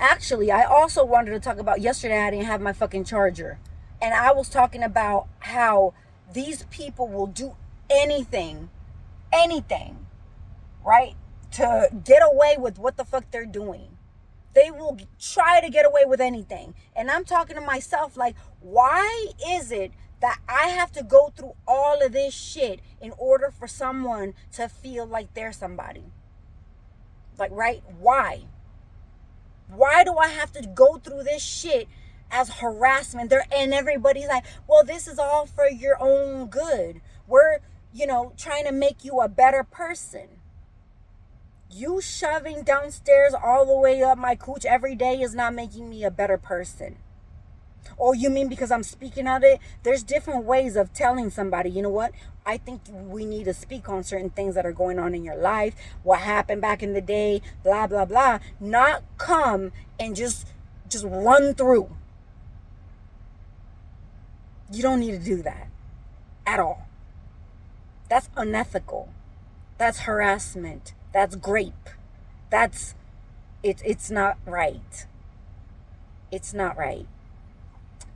Actually, I also wanted to talk about yesterday. I didn't have my fucking charger. And I was talking about how these people will do anything, anything, right? To get away with what the fuck they're doing. They will try to get away with anything. And I'm talking to myself like, why is it that I have to go through all of this shit in order for someone to feel like they're somebody? Like, right? Why? Why do I have to go through this shit as harassment? There, and everybody's like, well, this is all for your own good. We're, trying to make you a better person. You shoving downstairs all the way up my cooch every day is not making me a better person. Oh, you mean because I'm speaking on it? There's different ways of telling somebody, you know what? I think we need to speak on certain things that are going on in your life, what happened back in the day, blah, blah, blah. Not come and just run through. You don't need to do that at all. That's unethical. That's harassment. That's grape. It's not right. It's not right.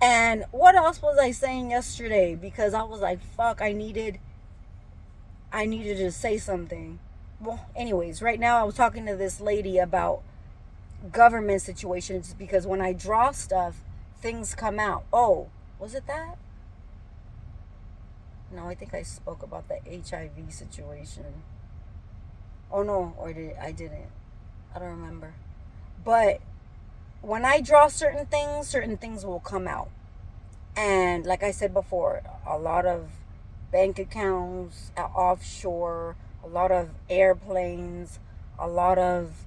And what else was I saying yesterday? Because I was like, fuck, I needed to say something. Well, anyways, right now I was talking to this lady about government situations because when I draw stuff, things come out. Oh, was it that? No, I think I spoke about the HIV situation. Oh no, or I didn't. I don't remember. But when I draw certain things will come out. And like I said before, a lot of bank accounts offshore, a lot of airplanes, a lot of,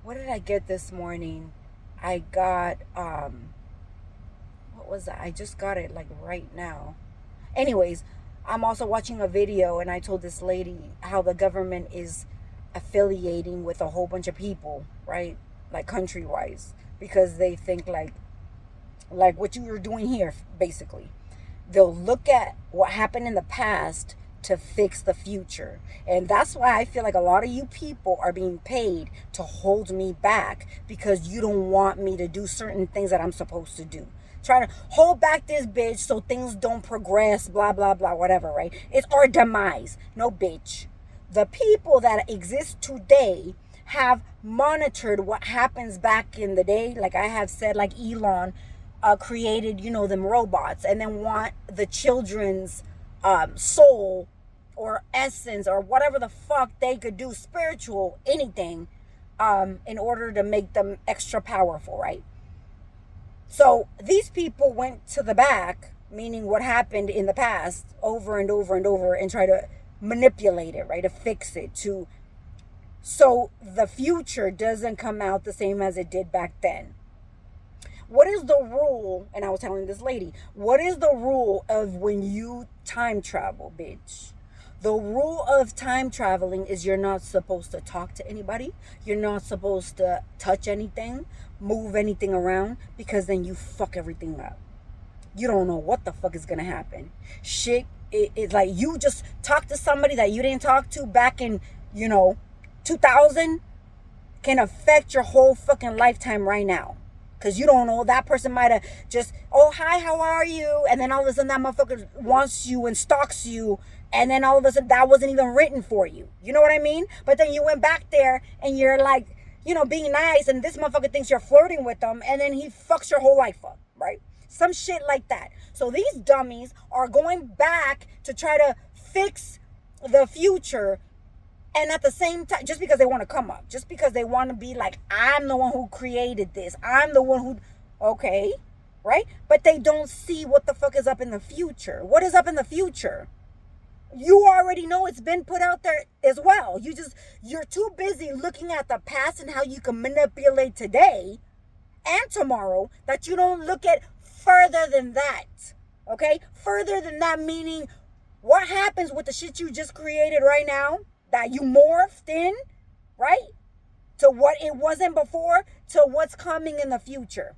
what did I get this morning? I got, what was that? I just got it like right now. Anyways, I'm also watching a video and I told this lady how the government is affiliating with a whole bunch of people, right? Like country-wise, because they think like what you were doing here, basically. They'll look at what happened in the past to fix the future. And that's why I feel like a lot of you people are being paid to hold me back because you don't want me to do certain things that I'm supposed to do. Trying to hold back this bitch so things don't progress, blah, blah, blah, whatever, right? It's our demise. No, bitch. The people that exist today have monitored what happens back in the day. Like I have said, like Elon created, them robots and then want the children's soul or essence or whatever the fuck they could do, spiritual, anything, in order to make them extra powerful, right? So these people went to the back, meaning what happened in the past, over and over and over, and try to manipulate it, right? To fix it, so the future doesn't come out the same as it did back then. What is the rule? And I was telling this lady, what is the rule of when you time travel, bitch? The rule of time traveling is you're not supposed to talk to anybody. You're not supposed to touch anything, move anything around, because then you fuck everything up. You don't know what the fuck is going to happen. Shit, it's like you just talk to somebody that you didn't talk to back in, 2000 can affect your whole fucking lifetime right now. Because you don't know, that person might have just, oh, hi, how are you? And then all of a sudden that motherfucker wants you and stalks you. And then all of a sudden that wasn't even written for you. You know what I mean? But then you went back there and you're like, being nice. And this motherfucker thinks you're flirting with them. And then he fucks your whole life up, right? Some shit like that. So these dummies are going back to try to fix the future. And at the same time, just because they want to come up, just because they want to be like, I'm the one who created this. I'm the one who, okay, right? But they don't see what the fuck is up in the future. What is up in the future? You already know it's been put out there as well. You're too busy looking at the past and how you can manipulate today and tomorrow that you don't look at further than that. Okay? Further than that, meaning what happens with the shit you just created right now? That you morphed in, right? To what it wasn't before, to what's coming in the future.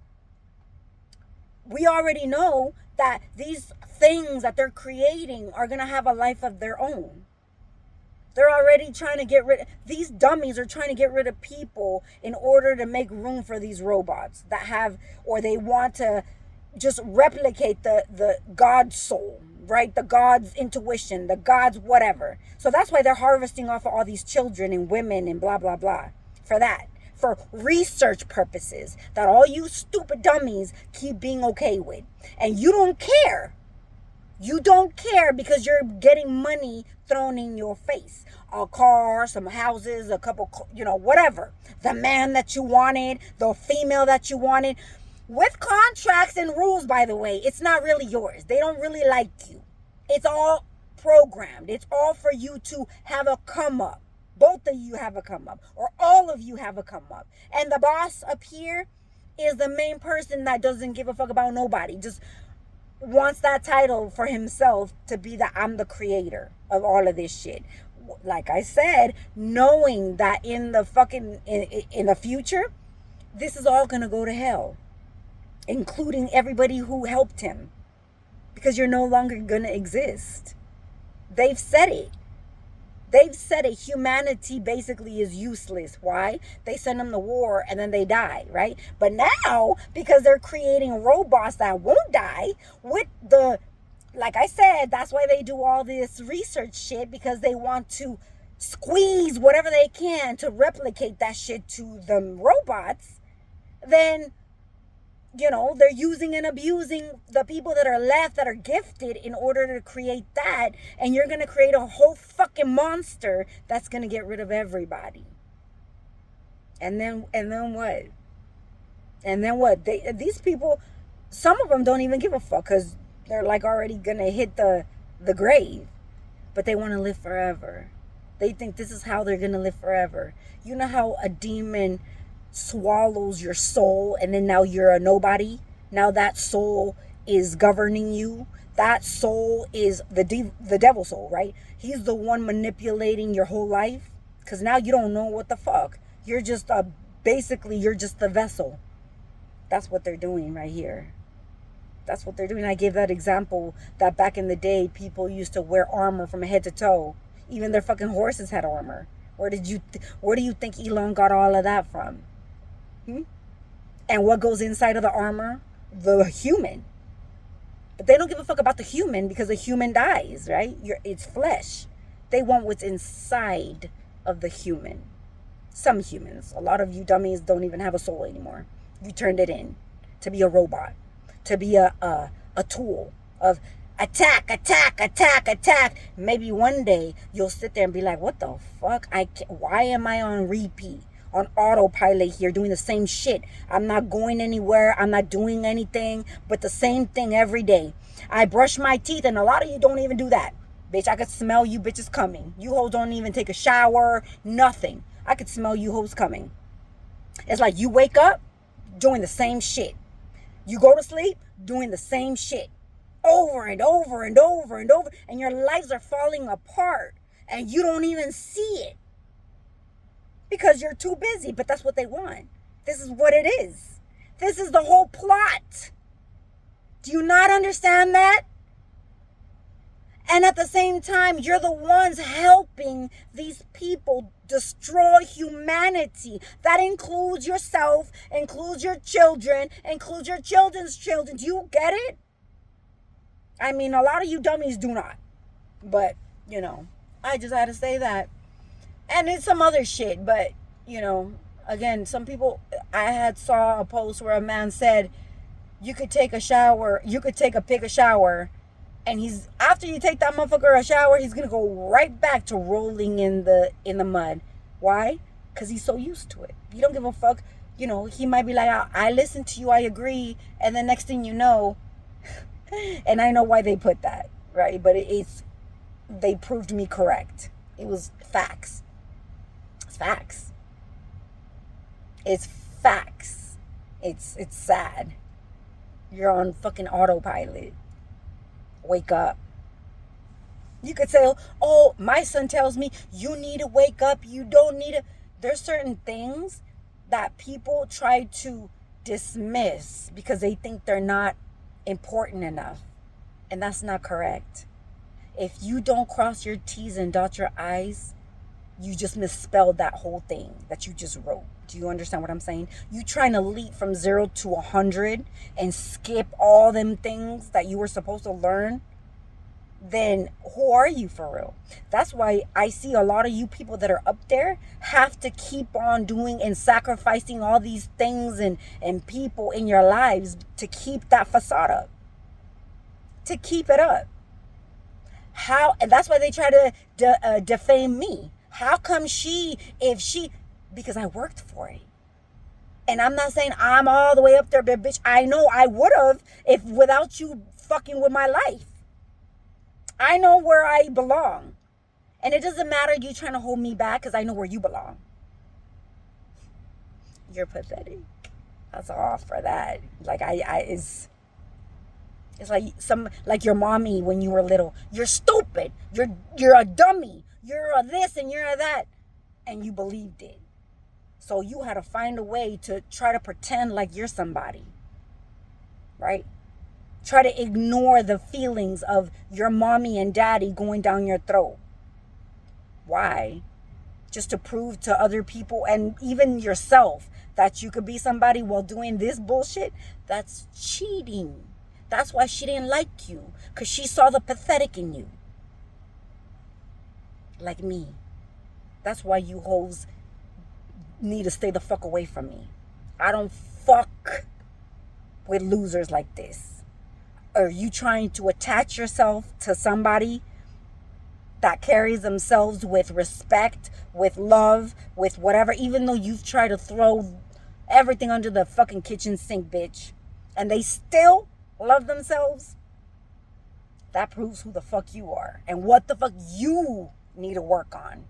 We already know that these things that they're creating are going to have a life of their own. They're already trying to get rid, these dummies are trying to get rid of people in order to make room for these robots that have, or they want to just replicate the God's soul, right? The God's intuition, the God's whatever. So that's why they're harvesting off of all these children and women and blah, blah, blah. For that. For research purposes that all you stupid dummies keep being okay with. And you don't care. You don't care because you're getting money thrown in your face. A car, some houses, a couple, whatever. The man that you wanted, the female that you wanted. With contracts and rules, by the way, it's not really yours. They don't really like you. It's all programmed. It's all for you to have a come up. Both of you have a come up, or all of you have a come up. And the boss up here is the main person that doesn't give a fuck about nobody. Just wants that title for himself to be that I'm the creator of all of this shit. Like I said, knowing that in the future, this is all gonna go to hell, including everybody who helped him, because you're no longer gonna exist. They've said it. They've said it. Humanity basically is useless. Why? They send them to war and then they die, right? But now, because they're creating robots that won't die with like I said, that's why they do all this research shit, because they want to squeeze whatever they can to replicate that shit to the robots. Then, they're using and abusing the people that are left, that are gifted, in order to create that. And you're going to create a whole fucking monster that's going to get rid of everybody. And then what? And then what? These people, some of them don't even give a fuck, because they're like already going to hit the grave. But they want to live forever. They think this is how they're going to live forever. You know how a demon swallows your soul and then now you're a nobody? Now that soul is governing you. That soul is the devil soul, right? He's the one manipulating your whole life, because now you don't know what the fuck. You're just basically you're just the vessel. That's what they're doing right here. That's what they're doing. I gave that example that back in the day, people used to wear armor from head to toe. Even their fucking horses had armor. Where do you think Elon got all of that from? And what goes inside of the armor? The human. But they don't give a fuck about the human, because the human dies, right? It's flesh. They want what's inside of the human. Some humans. A lot of you dummies don't even have a soul anymore. You turned it in to be a robot, to be a tool of attack. Maybe one day you'll sit there and be like, what the fuck? Why am I on repeat? On autopilot here, doing the same shit. I'm not going anywhere. I'm not doing anything but the same thing every day. I brush my teeth, and a lot of you don't even do that. Bitch, I could smell you bitches coming. You hoes don't even take a shower, nothing. I could smell you hoes coming. It's like you wake up doing the same shit. You go to sleep doing the same shit. Over and over and over and over. And your lives are falling apart. And you don't even see it. Because you're too busy, but that's what they want. This is what it is. This is the whole plot. Do you not understand that? And at the same time, you're the ones helping these people destroy humanity. That includes yourself, includes your children, includes your children's children. Do you get it? I mean, a lot of you dummies do not. But, I just had to say that. And it's some other shit, but, again, some people, I saw a post where a man said, you could take a shower, and after you take that motherfucker a shower, he's going to go right back to rolling in the mud. Why? Because he's so used to it. He don't give a fuck. He might be like, I listen to you, I agree, and the next thing you know, and I know why they put that, right? But they proved me correct. It was facts. Facts. It's facts. It's sad. You're on fucking autopilot. Wake up. You could say, oh, my son tells me you need to wake up. You don't need to. There's certain things that people try to dismiss because they think they're not important enough. And that's not correct. If you don't cross your T's and dot your I's, You just misspelled that whole thing that you just wrote. Do you understand what I'm saying? You trying to leap from 0 to 100 and skip all them things that you were supposed to learn, then who are you for real? That's why I see a lot of you people that are up there have to keep on doing and sacrificing all these things and people in your lives to keep that facade up, to keep it up. How? And that's why they try to defame me. How come because I worked for it. And I'm not saying I'm all the way up there, but bitch, I know I would have if without you fucking with my life. I know where I belong. And it doesn't matter you trying to hold me back because I know where you belong. You're pathetic. That's all for that. Like it's like your mommy when you were little. You're stupid. You're a dummy. You're a this and you're a that. And you believed it. So you had to find a way to try to pretend like you're somebody. Right? Try to ignore the feelings of your mommy and daddy going down your throat. Why? Just to prove to other people and even yourself that you could be somebody while doing this bullshit? That's cheating. That's why she didn't like you. Because she saw the pathetic in you. Like me. That's why you hoes need to stay the fuck away from me. I don't fuck with losers like this. Are you trying to attach yourself to somebody that carries themselves with respect, with love, with whatever, even though you've tried to throw everything under the fucking kitchen sink, bitch, and they still love themselves? That proves who the fuck you are and what the fuck you need to work on.